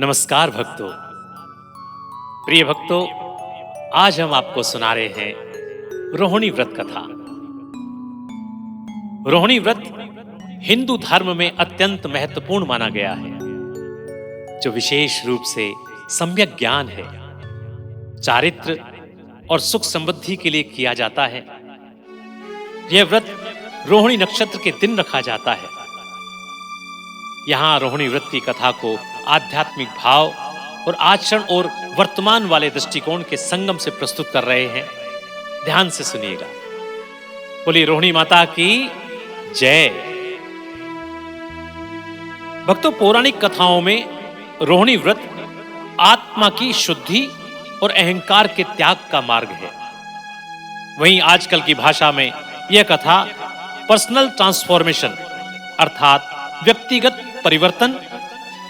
नमस्कार भक्तों। प्रिय भक्तों, आज हम आपको सुना रहे हैं रोहिणी व्रत कथा। रोहिणी व्रत हिंदू धर्म में अत्यंत महत्वपूर्ण माना गया है, जो विशेष रूप से सम्यक ज्ञान है, चारित्र और सुख समृद्धि के लिए किया जाता है। यह व्रत रोहिणी नक्षत्र के दिन रखा जाता है। यहां रोहिणी व्रत की कथा को आध्यात्मिक भाव और आचरण और वर्तमान वाले दृष्टिकोण के संगम से प्रस्तुत कर रहे हैं। ध्यान से सुनिएगा। बोलिए रोहिणी माता की जय। भक्तों, पौराणिक कथाओं में रोहिणी व्रत आत्मा की शुद्धि और अहंकार के त्याग का मार्ग है। वहीं आजकल की भाषा में यह कथा पर्सनल ट्रांसफॉर्मेशन अर्थात व्यक्तिगत परिवर्तन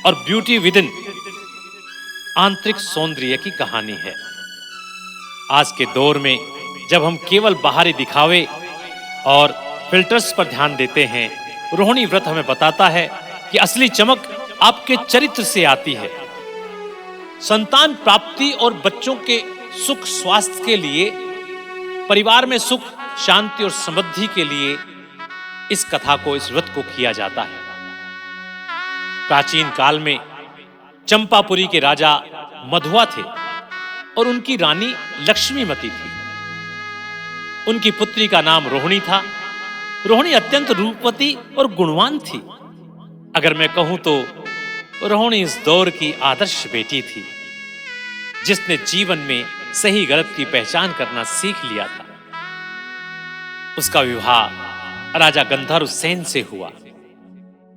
और ब्यूटी विद इन आंतरिक सौंदर्य की कहानी है। आज के दौर में जब हम केवल बाहरी दिखावे और फिल्टर्स पर ध्यान देते हैं, रोहिणी व्रत हमें बताता है कि असली चमक आपके चरित्र से आती है। संतान प्राप्ति और बच्चों के सुख स्वास्थ्य के लिए, परिवार में सुख शांति और समृद्धि के लिए इस कथा को, इस व्रत को किया जाता है। प्राचीन काल में चंपापुरी के राजा मधुआ थे और उनकी रानी लक्ष्मीमती थी। उनकी पुत्री का नाम रोहिणी था। रोहिणी अत्यंत रूपवती और गुणवान थी। अगर मैं कहूं तो रोहिणी इस दौर की आदर्श बेटी थी, जिसने जीवन में सही गलत की पहचान करना सीख लिया था। उसका विवाह राजा गंधर्व सेन से हुआ।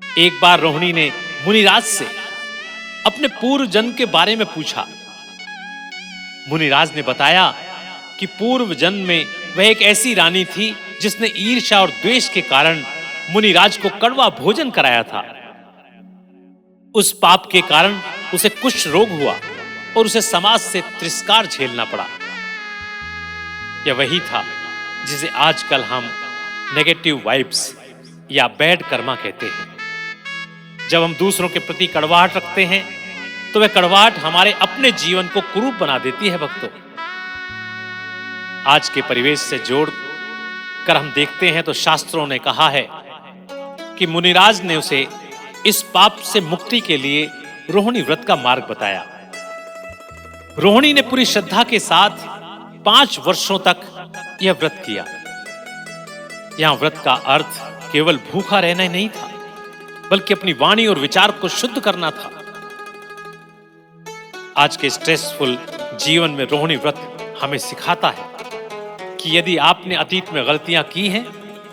एक बार रोहिणी ने मुनिराज से अपने पूर्व जन्म के बारे में पूछा। मुनिराज ने बताया कि पूर्व जन्म में वह एक ऐसी रानी थी जिसने ईर्ष्या और द्वेष के कारण मुनिराज को कड़वा भोजन कराया था। उस पाप के कारण उसे कुष्ठ रोग हुआ और उसे समाज से तिरस्कार झेलना पड़ा। यह वही था जिसे आजकल हम नेगेटिव वाइब्स या बैड कर्मा कहते हैं। जब हम दूसरों के प्रति कड़वाहट रखते हैं तो वह कड़वाहट हमारे अपने जीवन को कुरूप बना देती है। भक्तों, आज के परिवेश से जोड़ कर हम देखते हैं तो शास्त्रों ने कहा है कि मुनिराज ने उसे इस पाप से मुक्ति के लिए रोहिणी व्रत का मार्ग बताया। रोहिणी ने पूरी श्रद्धा के साथ 5 वर्षों तक यह व्रत किया। यहां व्रत का अर्थ केवल भूखा रहना ही नहीं था, बल्कि अपनी वाणी और विचार को शुद्ध करना था। आज के स्ट्रेसफुल जीवन में रोहिणी व्रत हमें सिखाता है कि यदि आपने अतीत में गलतियां की हैं,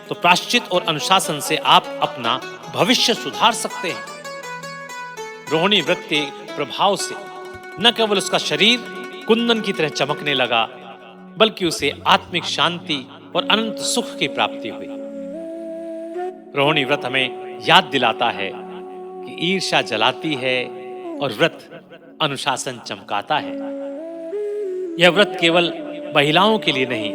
तो प्रायश्चित और अनुशासन से आप अपना भविष्य सुधार सकते हैं। रोहिणी व्रत के प्रभाव से न केवल उसका शरीर कुंदन की तरह चमकने लगा, बल्कि उसे आत्मिक शांति और अनंत सुख की प्राप्ति हुई। रोहिणी व्रत हमें याद दिलाता है कि ईर्ष्या जलाती है और व्रत अनुशासन चमकाता है। यह व्रत केवल महिलाओं के लिए नहीं,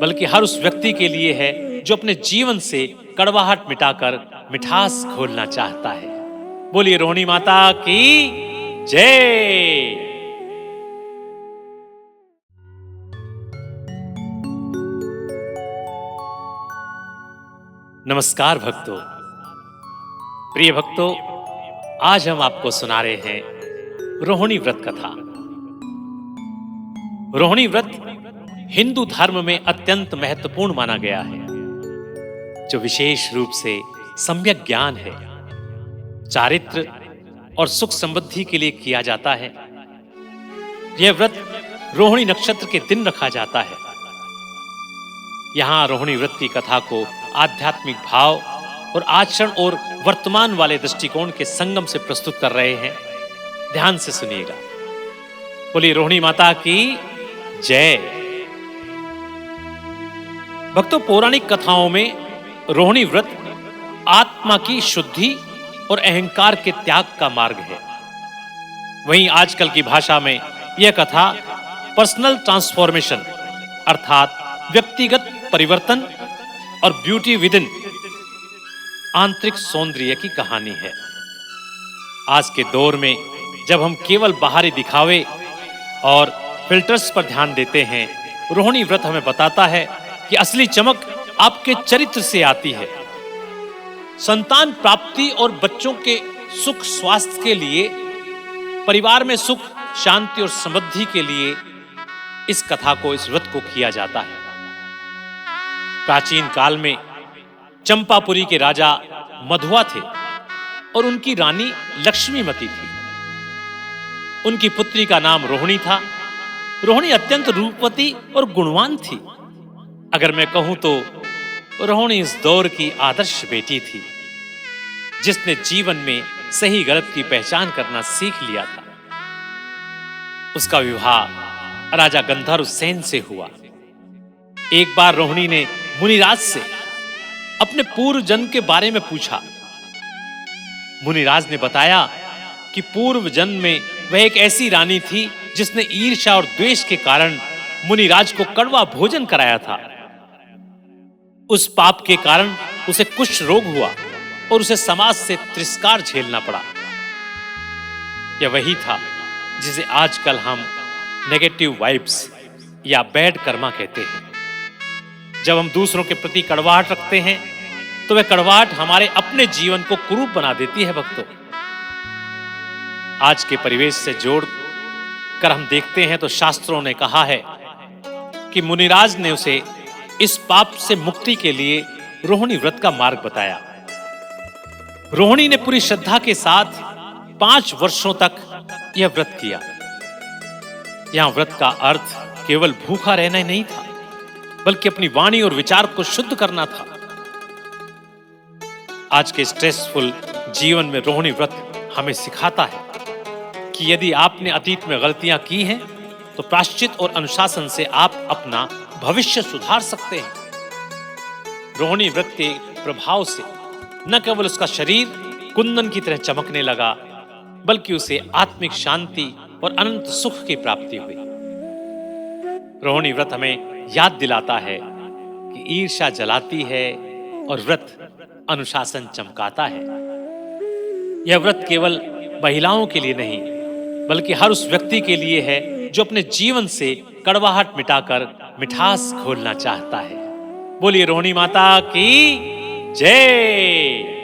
बल्कि हर उस व्यक्ति के लिए है जो अपने जीवन से कड़वाहट मिटाकर मिठास घोलना चाहता है। बोलिए रोहिणी माता की जय। नमस्कार भक्तों। प्रिय भक्तों, आज हम आपको सुना रहे हैं रोहिणी व्रत कथा। रोहिणी व्रत हिंदू धर्म में अत्यंत महत्वपूर्ण माना गया है, जो विशेष रूप से सम्यक ज्ञान है, चारित्र और सुख समृद्धि के लिए किया जाता है। यह व्रत रोहिणी नक्षत्र के दिन रखा जाता है। यहां रोहिणी व्रत की कथा को आध्यात्मिक भाव और आचरण और वर्तमान वाले दृष्टिकोण के संगम से प्रस्तुत कर रहे हैं। ध्यान से सुनिएगा। बोलिए रोहिणी माता की जय। भक्तों, पौराणिक कथाओं में रोहिणी व्रत आत्मा की शुद्धि और अहंकार के त्याग का मार्ग है। वहीं आजकल की भाषा में यह कथा पर्सनल ट्रांसफॉर्मेशन अर्थात व्यक्तिगत परिवर्तन और ब्यूटी विद इन आंतरिक सौंदर्य की कहानी है। आज के दौर में जब हम केवल बाहरी दिखावे और फिल्टर्स पर ध्यान देते हैं, रोहिणी व्रत हमें बताता है कि असली चमक आपके चरित्र से आती है। संतान प्राप्ति और बच्चों के सुख स्वास्थ्य के लिए, परिवार में सुख शांति और समृद्धि के लिए इस कथा को, इस व्रत को किया जाता है। प्राचीन काल में चंपापुरी के राजा मधुआ थे और उनकी रानी लक्ष्मीमती थी। उनकी पुत्री का नाम रोहिणी था। रोहिणी अत्यंत रूपवती और गुणवान थी। अगर मैं कहूं तो रोहिणी इस दौर की आदर्श बेटी थी, जिसने जीवन में सही गलत की पहचान करना सीख लिया था। उसका विवाह राजा गंधर्व सेन से हुआ। एक बार रोहिणी ने मुनिराज से अपने पूर्व जन्म के बारे में पूछा। मुनिराज ने बताया कि पूर्व जन्म में वह एक ऐसी रानी थी जिसने ईर्ष्या और द्वेष के कारण मुनिराज को कड़वा भोजन कराया था। उस पाप के कारण उसे कुष्ठ रोग हुआ और उसे समाज से तिरस्कार झेलना पड़ा। यह वही था जिसे आजकल हम नेगेटिव वाइब्स या बैड कर्मा कहते हैं। जब हम दूसरों के प्रति कड़वाहट रखते हैं तो वह कड़वाहट हमारे अपने जीवन को कुरूप बना देती है। भक्तों, आज के परिवेश से जोड़ कर हम देखते हैं तो शास्त्रों ने कहा है कि मुनिराज ने उसे इस पाप से मुक्ति के लिए रोहिणी व्रत का मार्ग बताया। रोहिणी ने पूरी श्रद्धा के साथ 5 वर्षों तक यह व्रत किया। यहां व्रत का अर्थ केवल भूखा रहना ही नहीं था, बल्कि अपनी वाणी और विचार को शुद्ध करना था। आज के स्ट्रेसफुल जीवन में रोहिणी व्रत हमें सिखाता है कि यदि आपने अतीत में गलतियां की हैं, तो प्रायश्चित और अनुशासन से आप अपना भविष्य सुधार सकते हैं। रोहिणी व्रत के प्रभाव से न केवल उसका शरीर कुंदन की तरह चमकने लगा, बल्कि उसे आत्मिक शांति और अनंत सुख की प्राप्ति हुई। रोहिणी व्रत हमें याद दिलाता है कि ईर्ष्या जलाती है और व्रत अनुशासन चमकाता है। यह व्रत केवल महिलाओं के लिए नहीं, बल्कि हर उस व्यक्ति के लिए है जो अपने जीवन से कड़वाहट मिटाकर मिठास घोलना चाहता है। बोलिए रोहिणी माता की जय।